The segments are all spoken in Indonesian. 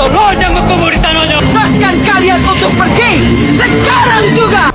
Tolong jangan kubur di sananya. Lepaskan kalian untuk pergi sekarang juga.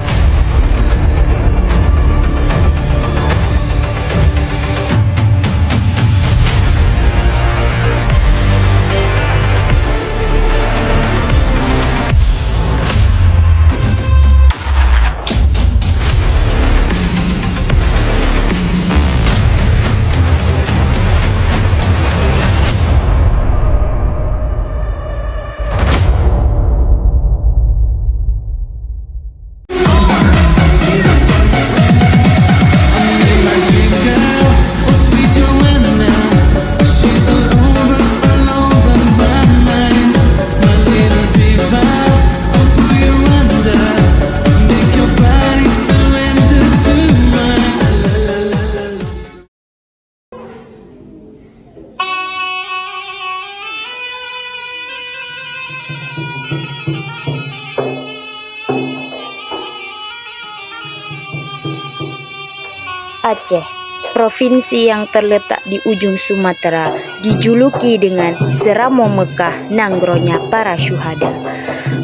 Aceh, provinsi yang terletak di ujung Sumatera, dijuluki dengan Seramo Mekah Nanggro-nya para syuhada.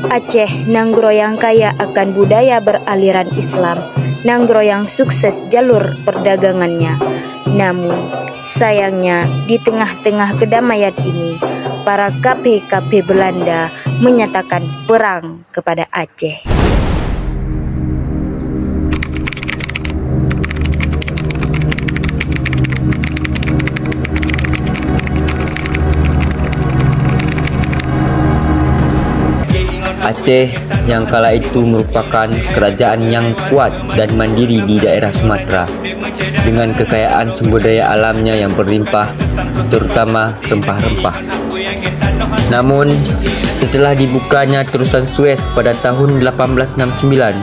Aceh, Nanggro yang kaya akan budaya beraliran Islam, Nanggro yang sukses jalur perdagangannya. Namun, sayangnya di tengah-tengah kedamaian ini, para KP-KP Belanda menyatakan perang kepada Aceh. Aceh yang kala itu merupakan kerajaan yang kuat dan mandiri di daerah Sumatera dengan kekayaan sumber daya alamnya yang berlimpah, terutama rempah-rempah. Namun, setelah dibukanya terusan Suez pada tahun 1869,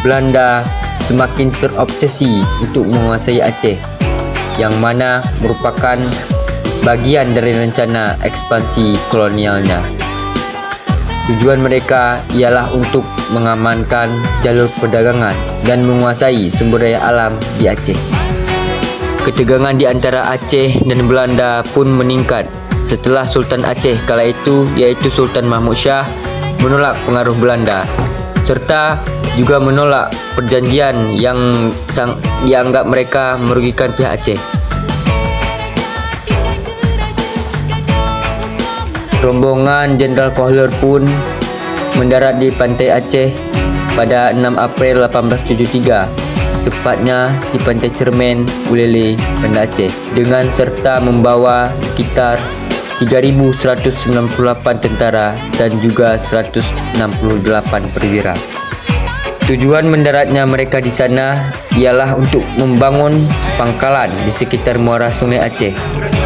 Belanda semakin terobsesi untuk menguasai Aceh, yang mana merupakan bagian dari rencana ekspansi kolonialnya. Tujuan mereka ialah untuk mengamankan jalur perdagangan dan menguasai sumber daya alam di Aceh. Ketegangan di antara Aceh dan Belanda pun meningkat setelah Sultan Aceh kala itu, yaitu Sultan Mahmud Shah, menolak pengaruh Belanda serta juga menolak perjanjian yang dianggap mereka merugikan pihak Aceh. Rombongan Jenderal Kohler pun mendarat di pantai Aceh pada 6 April 1873, tepatnya di pantai Cermen, Ulele, Banda Aceh, dengan serta membawa sekitar 3.198 tentara dan juga 168 perwira. Tujuan mendaratnya mereka di sana ialah untuk membangun pangkalan di sekitar muara Sungai Aceh,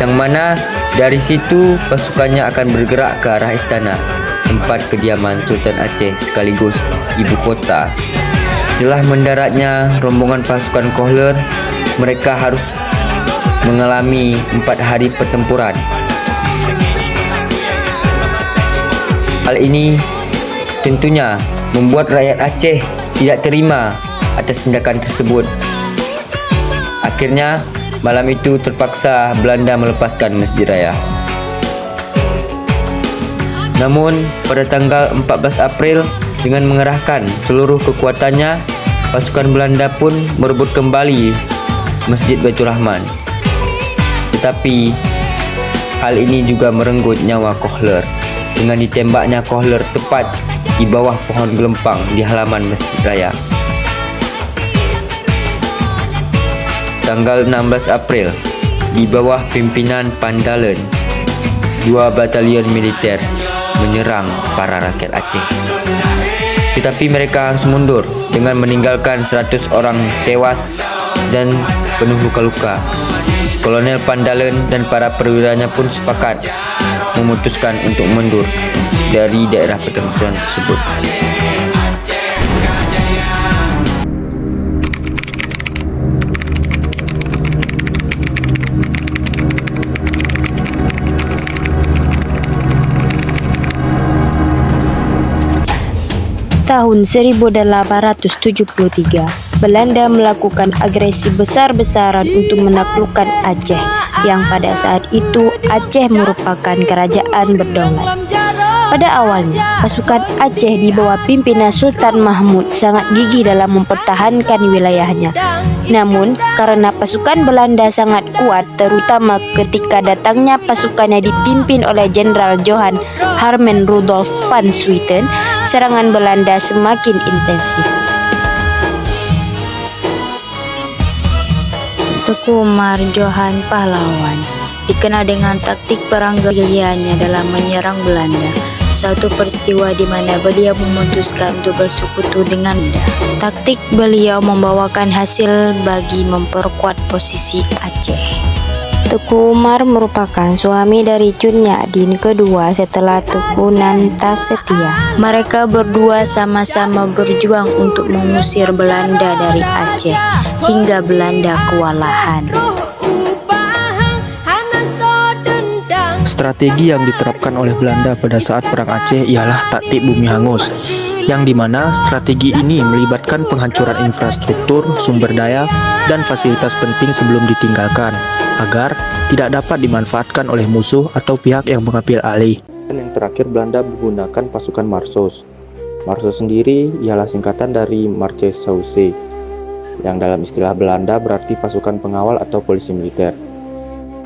yang mana dari situ pasukannya akan bergerak ke arah istana, tempat kediaman Sultan Aceh sekaligus ibu kota. Setelah mendaratnya rombongan pasukan Kohler, mereka harus mengalami 4 hari pertempuran. Hal ini tentunya membuat rakyat Aceh tidak terima atas tindakan tersebut. Akhirnya, malam itu terpaksa Belanda melepaskan Masjid Raya. Namun, pada tanggal 14 April, dengan mengerahkan seluruh kekuatannya, pasukan Belanda pun merebut kembali Masjid Baitur Rahman. Tetapi, hal ini juga merenggut nyawa Kohler dengan ditembaknya Kohler tepat di bawah pohon gelempang di halaman Masjid Raya. Tanggal 16 April, di bawah pimpinan Pandalen, 2 batalion militer menyerang para rakyat Aceh. Tetapi mereka harus mundur dengan meninggalkan 100 orang tewas dan penuh luka-luka. Kolonel Pandalen dan para perwiranya pun sepakat memutuskan untuk mundur dari daerah pertempuran tersebut. Tahun 1873, Belanda melakukan agresi besar-besaran untuk menaklukkan Aceh, yang pada saat itu Aceh merupakan kerajaan berdaulat. Pada awalnya, pasukan Aceh di bawah pimpinan Sultan Mahmud sangat gigih dalam mempertahankan wilayahnya. Namun, karena pasukan Belanda sangat kuat, terutama ketika datangnya pasukannya dipimpin oleh Jenderal Johan Herman Rudolf van Swieten, serangan Belanda semakin intensif. Teuku Umar Johan Pahlawan dikenal dengan taktik perang gerilyanya dalam menyerang Belanda. Suatu peristiwa di mana beliau memutuskan untuk bersekutu dengan Belanda. Taktik beliau membawakan hasil bagi memperkuat posisi Aceh. Teuku Umar merupakan suami dari Cun Nyadin kedua setelah Teuku Nantas Setia. Mereka berdua sama-sama berjuang untuk mengusir Belanda dari Aceh hingga Belanda kewalahan. Strategi yang diterapkan oleh Belanda pada saat Perang Aceh ialah taktik bumi hangus, yang dimana strategi ini melibatkan penghancuran infrastruktur, sumber daya, dan fasilitas penting sebelum ditinggalkan, agar tidak dapat dimanfaatkan oleh musuh atau pihak yang mengambil alih. Dan yang terakhir, Belanda menggunakan pasukan Marsos. Marsos sendiri ialah singkatan dari Marechaussee, yang dalam istilah Belanda berarti pasukan pengawal atau polisi militer.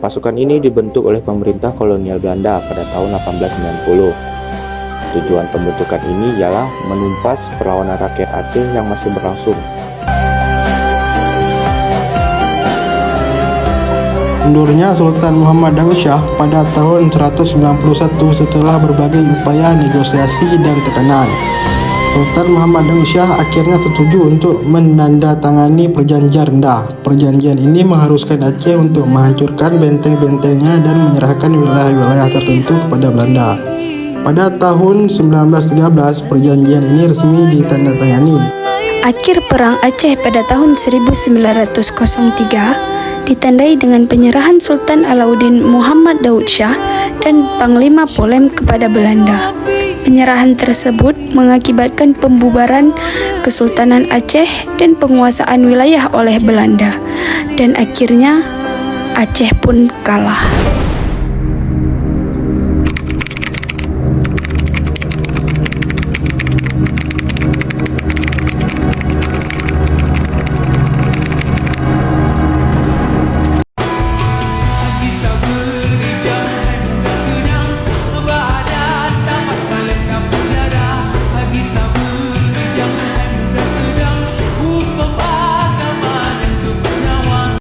Pasukan ini dibentuk oleh pemerintah kolonial Belanda pada tahun 1890. Tujuan pembentukan ini ialah menumpas perlawanan rakyat Aceh yang masih berlangsung. Mundurnya Sultan Muhammad Daud Shah pada tahun 191 setelah berbagai upaya negosiasi dan tekanan. Sultan Muhammad Daud Shah akhirnya setuju untuk menandatangani perjanjian rendah. Perjanjian ini mengharuskan Aceh untuk menghancurkan benteng-bentengnya dan menyerahkan wilayah-wilayah tertentu kepada Belanda. Pada tahun 1913, perjanjian ini resmi ditandatangani. Akhir Perang Aceh pada tahun 1903 ditandai dengan penyerahan Sultan Alauddin Muhammad Daud Shah dan Panglima Polem kepada Belanda. Penyerahan tersebut mengakibatkan pembubaran Kesultanan Aceh dan penguasaan wilayah oleh Belanda, dan akhirnya Aceh pun kalah.